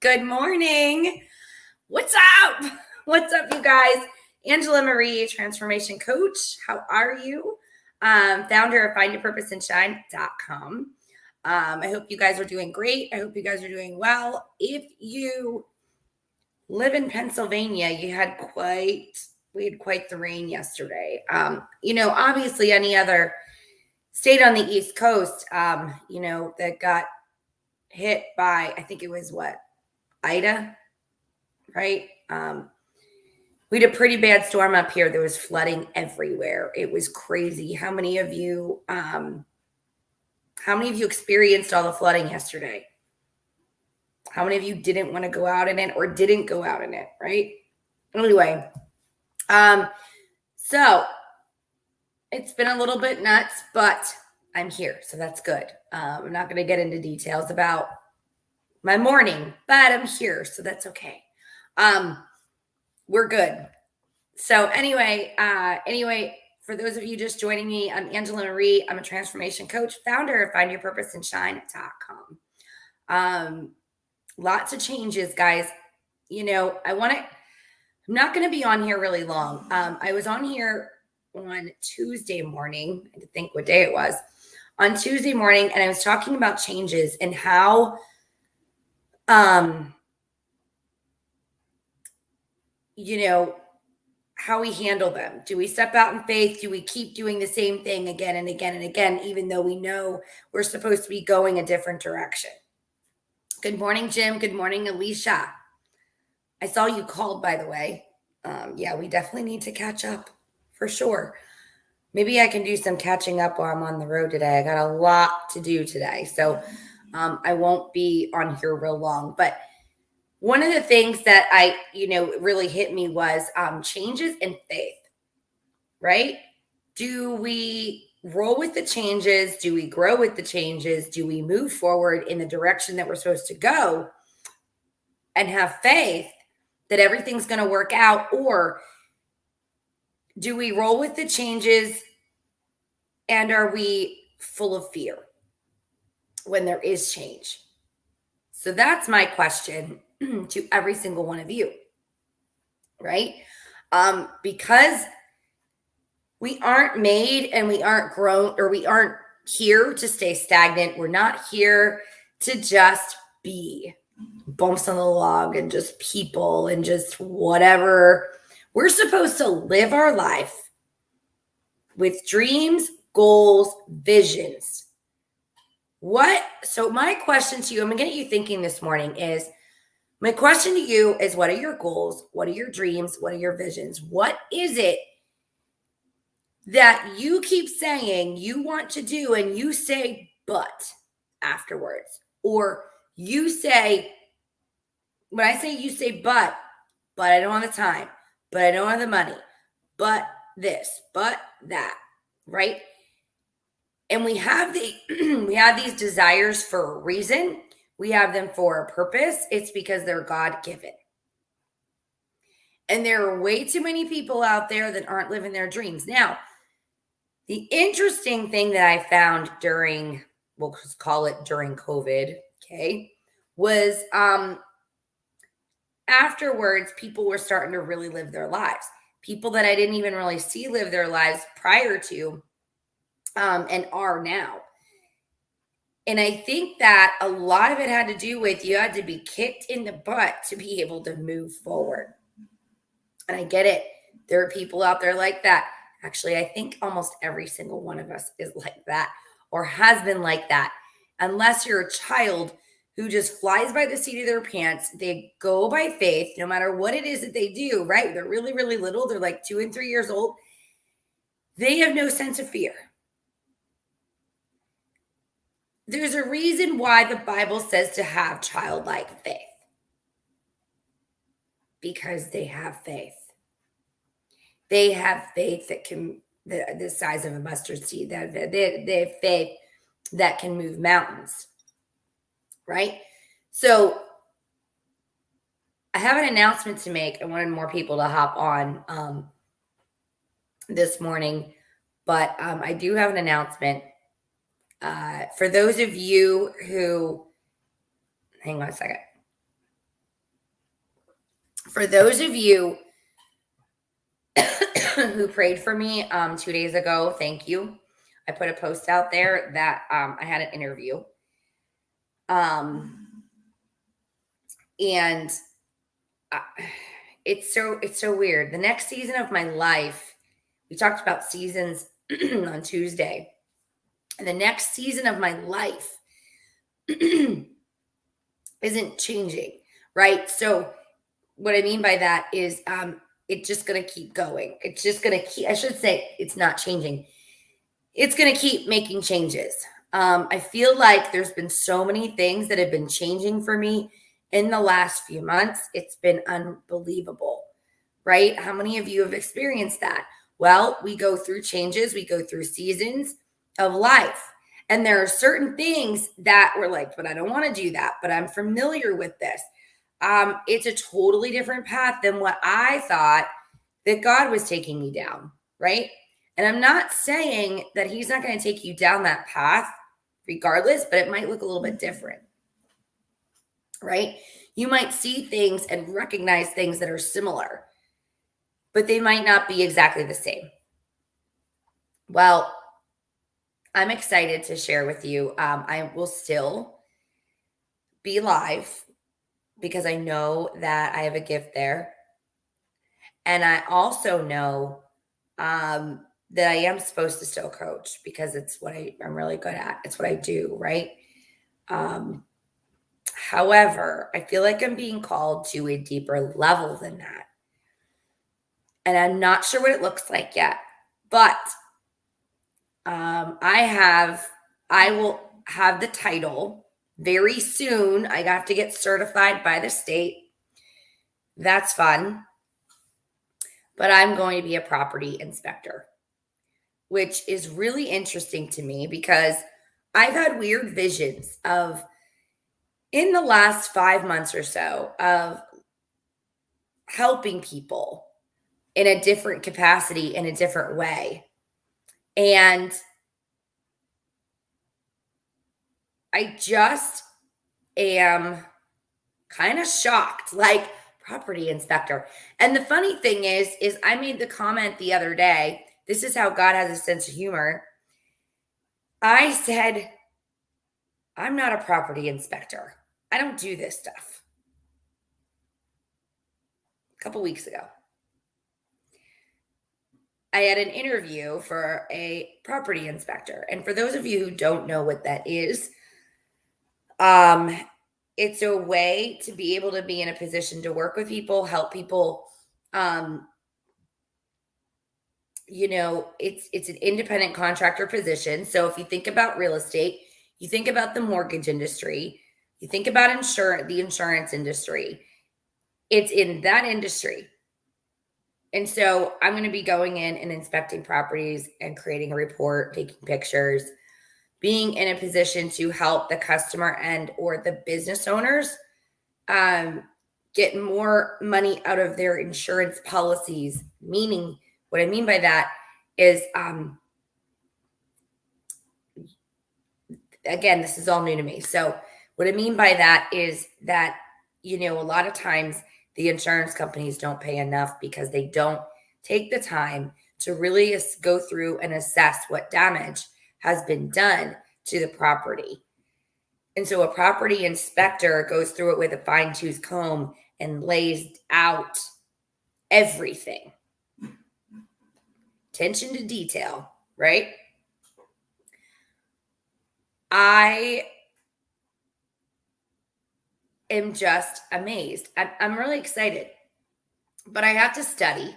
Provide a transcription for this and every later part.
Good morning. What's up? What's up, you guys? Angela Marie, transformation coach. How are you? Founder of findyourpurposeandshine.com. I hope you guys are doing great. I hope you guys are doing well. If you live in Pennsylvania, we had quite the rain yesterday. Obviously any other state on the East Coast, that got hit by, I think it was Ida, right? We had a pretty bad storm up here. There was flooding everywhere. It was crazy. How many of you experienced all the flooding yesterday? How many of you didn't want to go out in it or didn't go out in it, right? Anyway, so it's been a little bit nuts, but I'm here, so that's good. I'm not going to get into details about my morning, but I'm here, so that's okay. We're good. So anyway, for those of you just joining me, I'm Angela Marie. I'm a transformation coach, founder of findyourpurposeandshine.com. Lots of changes, guys. I'm not going to be on here really long. I was on here on Tuesday morning. I had to think what day it was. On Tuesday morning, and I was talking about changes and how how we handle them. Do we step out in faith? Do we keep doing the same thing again and again and again, even though we know we're supposed to be going a different direction? Good morning, Jim. Good morning, Alicia. I saw you called, by the way. Yeah, we definitely need to catch up for sure. Maybe I can do some catching up while I'm on the road today. I got a lot to do today, so I won't be on here real long, but one of the things that really hit me was changes in faith, right? Do we roll with the changes? Do we grow with the changes? Do we move forward in the direction that we're supposed to go and have faith that everything's going to work out? Or do we roll with the changes and are we full of fear when there is change? So that's my question to every single one of you, right? Because we aren't made and we aren't grown, or we aren't here to stay stagnant. We're not here to just be bumps on the log and just people and just whatever. We're supposed to live our life with dreams, goals, visions. So my question to you, I'm going to get you thinking this morning is, my question to you is, what are your goals? What are your dreams? What are your visions? What is it that you keep saying you want to do and you say, but afterwards? Or you say, when I say you say, but I don't have the time, but I don't have the money, but this, but that, right? And we have these desires for a reason. We have them for a purpose. It's because they're God-given. And there are way too many people out there that aren't living their dreams. Now, the interesting thing that I found during, we'll just call it during COVID, okay, was afterwards, people were starting to really live their lives. People that I didn't even really see live their lives prior to and are now. And I think that a lot of it had to do with you had to be kicked in the butt to be able to move forward. And I get it. There are people out there like that. Actually, I think almost every single one of us is like that or has been like that. Unless you're a child who just flies by the seat of their pants. They go by faith, no matter what it is that they do, right? They're really, really little. They're like 2 and 3 years old. They have no sense of fear. There's a reason why the Bible says to have childlike faith. Because they have faith. They have faith that can, the size of a mustard seed. They have faith that can move mountains. Right? So I have an announcement to make. I wanted more people to hop on this morning. But I do have an announcement. For those of you who, hang on a second. For those of you who prayed for me 2 days ago, thank you. I put a post out there that I had an interview. And it's so weird. The next season of my life, we talked about seasons on Tuesday. And the next season of my life isn't changing, right? So what I mean by that is it's just going to keep going. It's just going to keep, I should say, it's not changing. It's going to keep making changes. I feel like there's been so many things that have been changing for me in the last few months. It's been unbelievable, right? How many of you have experienced that? Well, we go through changes, we go through seasons of life. And there are certain things that we're like, but I don't want to do that, but I'm familiar with this. It's a totally different path than what I thought that God was taking me down, right? And I'm not saying that he's not going to take you down that path regardless, but it might look a little bit different, right? You might see things and recognize things that are similar, but they might not be exactly the same. Well, I'm excited to share with you. I will still be live because I know that I have a gift there. And I also know that I am supposed to still coach because it's what I'm really good at. It's what I do, right? However, I feel like I'm being called to a deeper level than that. And I'm not sure what it looks like yet, but I will have the title very soon. I have to get certified by the state. That's fun. But I'm going to be a property inspector, which is really interesting to me because I've had weird visions of, in the last 5 months or so, of helping people in a different capacity, in a different way. And I just am kind of shocked, like, property inspector. And the funny thing is I made the comment the other day. This is how God has a sense of humor. I said, I'm not a property inspector. I don't do this stuff. A couple weeks ago, I had an interview for a property inspector. And for those of you who don't know what that is, it's a way to be able to be in a position to work with people, help people. It's an independent contractor position. So if you think about real estate, you think about the mortgage industry, you think about the insurance industry. It's in that industry. And so I'm going to be going in and inspecting properties and creating a report, taking pictures, being in a position to help the customer or the business owners get more money out of their insurance policies. Meaning, what I mean by that is, again, this is all new to me. So what I mean by that is that, a lot of times the insurance companies don't pay enough because they don't take the time to really go through and assess what damage has been done to the property. And so a property inspector goes through it with a fine-tooth comb and lays out everything. Attention to detail, right? I am just amazed. I'm really excited, but I have to study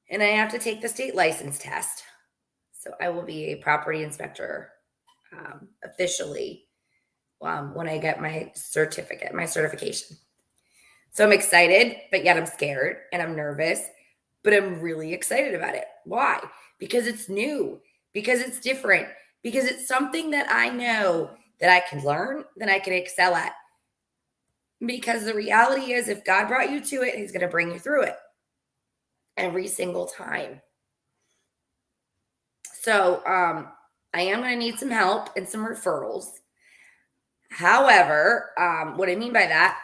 and I have to take the state license test. So I will be a property inspector officially when I get my certification. So I'm excited, but yet I'm scared and I'm nervous, but I'm really excited about it. Why? Because it's new, because it's different, because it's something that I know that I can learn, that I can excel at. Because the reality is, if God brought you to it, he's going to bring you through it every single time. So I am going to need some help and some referrals. However, what I mean by that,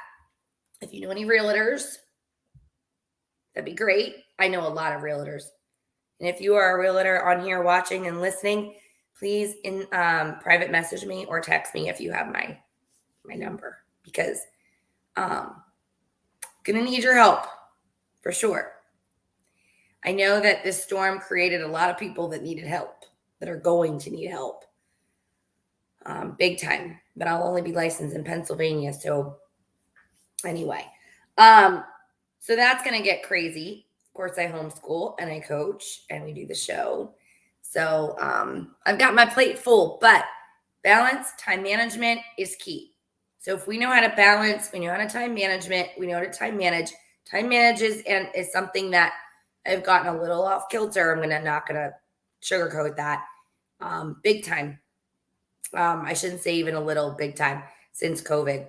if you know any realtors, That'd be great. I know a lot of realtors. And if you are a realtor on here watching and listening, please private message me or text me if you have my number, because gonna need your help for sure. I know that this storm created a lot of people that needed help, that are going to need help, big time. But I'll only be licensed in Pennsylvania, so anyway, so that's gonna get crazy. Of course, I homeschool and I coach and we do the show. So I've got my plate full, but balance, time management is key. So if we know how to balance, we know how to time management, we know how to time manage. Time manages and is something that I've gotten a little off kilter. I'm not gonna sugarcoat that. Big time. I shouldn't say even a little, big time since COVID.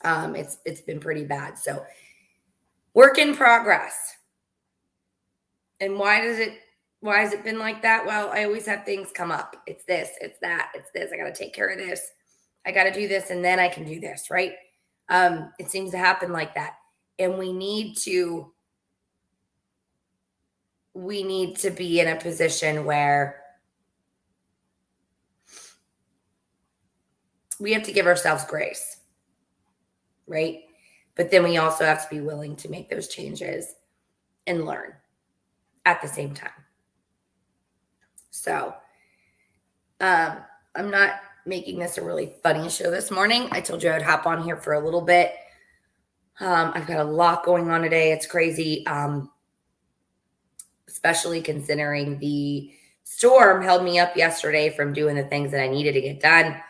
It's been pretty bad. So work in progress. And why has it been like that? Well, I always have things come up. It's this, it's that, it's this. I got to take care of this. I got to do this, and then I can do this, right? It seems to happen like that. And we need to be in a position where we have to give ourselves grace, right? But then we also have to be willing to make those changes and learn at the same time. So I'm not making this a really funny show this morning. I told you I would hop on here for a little bit. I've got a lot going on today. It's crazy, especially considering the storm held me up yesterday from doing the things that I needed to get done.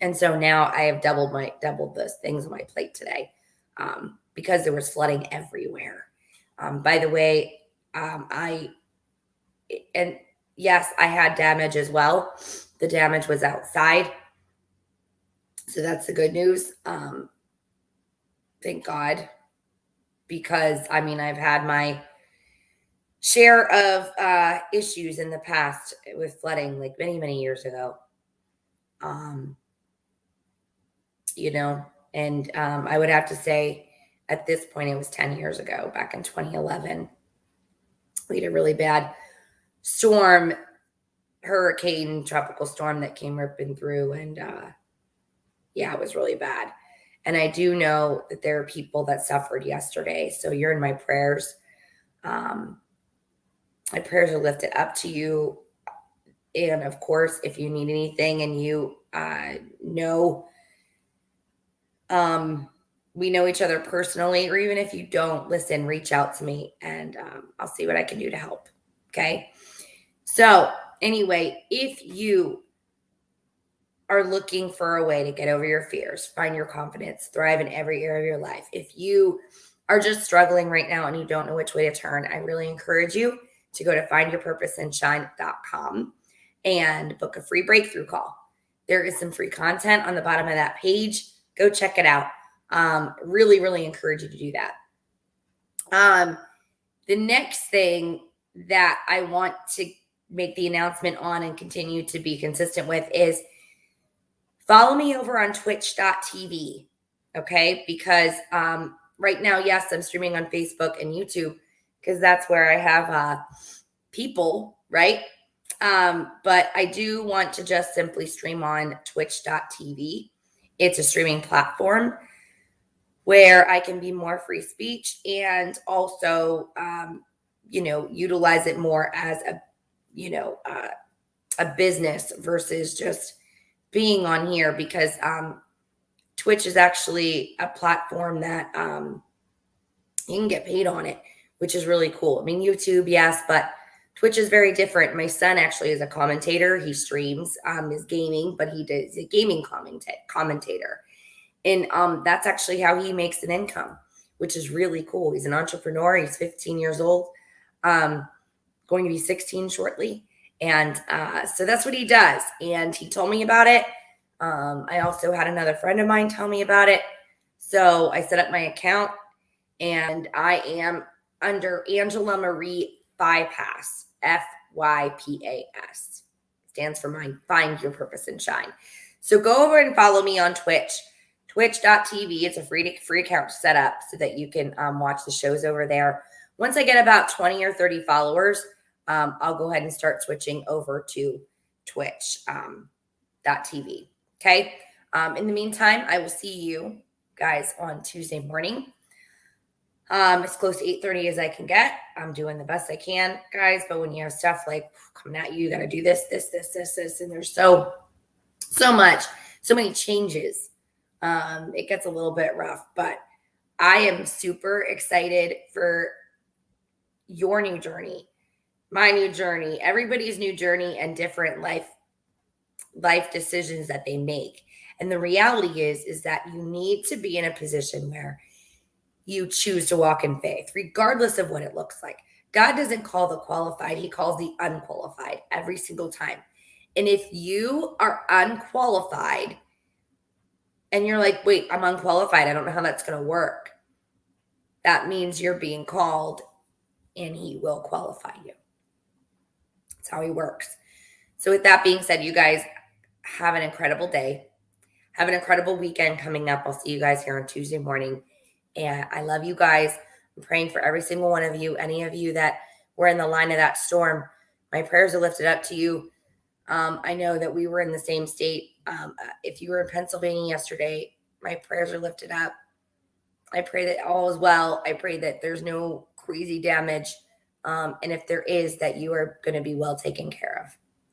And so now I have doubled those things on my plate today, because there was flooding everywhere. By the way, yes, I had damage as well. The damage was outside. So that's the good news. Thank God, because I've had my share of issues in the past with flooding, like many, many years ago. And I would have to say at this point, it was 10 years ago, back in 2011. We had a really bad storm, hurricane, tropical storm that came ripping through. And it was really bad. And I do know that there are people that suffered yesterday. So you're in my prayers. My prayers are lifted up to you. And of course, if you need anything and you we know each other personally, or even if you don't, listen, reach out to me and I'll see what I can do to help. Okay. So anyway, if you are looking for a way to get over your fears, find your confidence, thrive in every area of your life, if you are just struggling right now and you don't know which way to turn, I really encourage you to go to findyourpurposeandshine.com and book a free breakthrough call. There is some free content on the bottom of that page. Go check it out. Really, really encourage you to do that. The next thing that I want to make the announcement on and continue to be consistent with is follow me over on twitch.tv. Okay. Because right now, yes, I'm streaming on Facebook and YouTube because that's where I have people, right? But I do want to just simply stream on twitch.tv. It's a streaming platform where I can be more free speech and also, utilize it more as a business versus just being on here, because Twitch is actually a platform that you can get paid on it, which is really cool. YouTube, yes, but Twitch is very different. My son actually is a commentator. He streams his gaming, but he does a gaming commentator. And that's actually how he makes an income, which is really cool. He's an entrepreneur. He's 15 years old, going to be 16 shortly. And so that's what he does. And he told me about it. I also had another friend of mine tell me about it. So I set up my account and I am under Angela Marie Bypass, FYPAS. Stands for Find Your Purpose and Shine. So go over and follow me on Twitch, twitch.tv. It's a free account to set up so that you can watch the shows over there. Once I get about 20 or 30 followers, I'll go ahead and start switching over to Twitch TV. Okay. In the meantime, I will see you guys on Tuesday morning. As close to 8:30 as I can get. I'm doing the best I can, guys. But when you have stuff like coming at you, you got to do this, and there's so many changes. It gets a little bit rough, but I am super excited for your new journey, my new journey, everybody's new journey, and different life decisions that they make. And the reality is that you need to be in a position where you choose to walk in faith, regardless of what it looks like. God doesn't call the qualified, he calls the unqualified every single time. And if you are unqualified and you're like, wait, I'm unqualified, I don't know how that's going to work, that means you're being called and he will qualify you. That's how he works. So with that being said, you guys have an incredible day. Have an incredible weekend coming up. I'll see you guys here on Tuesday morning. And I love you guys. I'm praying for every single one of you. Any of you that were in the line of that storm, my prayers are lifted up to you. I know that we were in the same state. If you were in Pennsylvania yesterday, my prayers are lifted up. I pray that all is well. I pray that there's no crazy damage. And if there is, that you are going to be well taken care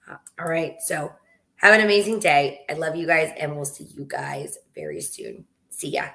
of. All right. So have an amazing day. I love you guys, and we'll see you guys very soon. See ya.